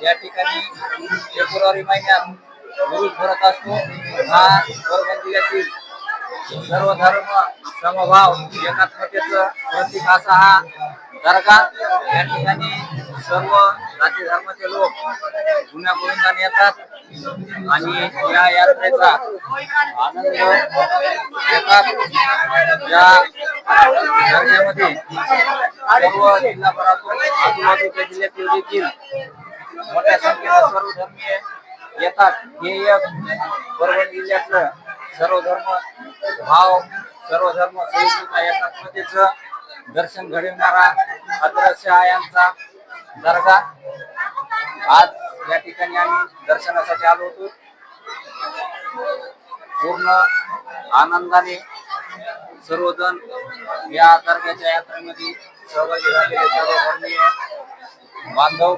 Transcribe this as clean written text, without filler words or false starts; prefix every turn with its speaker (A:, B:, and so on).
A: या ठिकाणी फेब्रुवारी महिन्यात उरूस भरत असतो। हा परभणी जिल्ह्यातील सर्व धर्म समभाव एकात्मतेचं प्रतीक असा हा दर्गा। या ठिकाणी सर्व जाती धर्माचे लोक गुण्या गोविंदाने येतात आणि या यात्रेचा आनंद घेतात। या दर्ग्यामध्ये सर्व जिल्हाभरातून आजूबाजूच्या जिल्ह्यातील देखील मोठ्या संख्येने सर्व धर्मीय येतात। हे एक परभणी जिल्ह्यातलं सर्व धर्म भाव सर्व धर्म सहिष्णुता एकात्मतेचं दर्शन घडविणारा अद्रश्य आयांचा दर्गा। आज या ठिकाणी आम्ही दर्शनासाठी आलो होतो। पूर्ण आनंदाने सर्वजण या दर्ग्याच्या यात्रेमध्ये सहभागी झालेले सर्व धर्मीय बांधव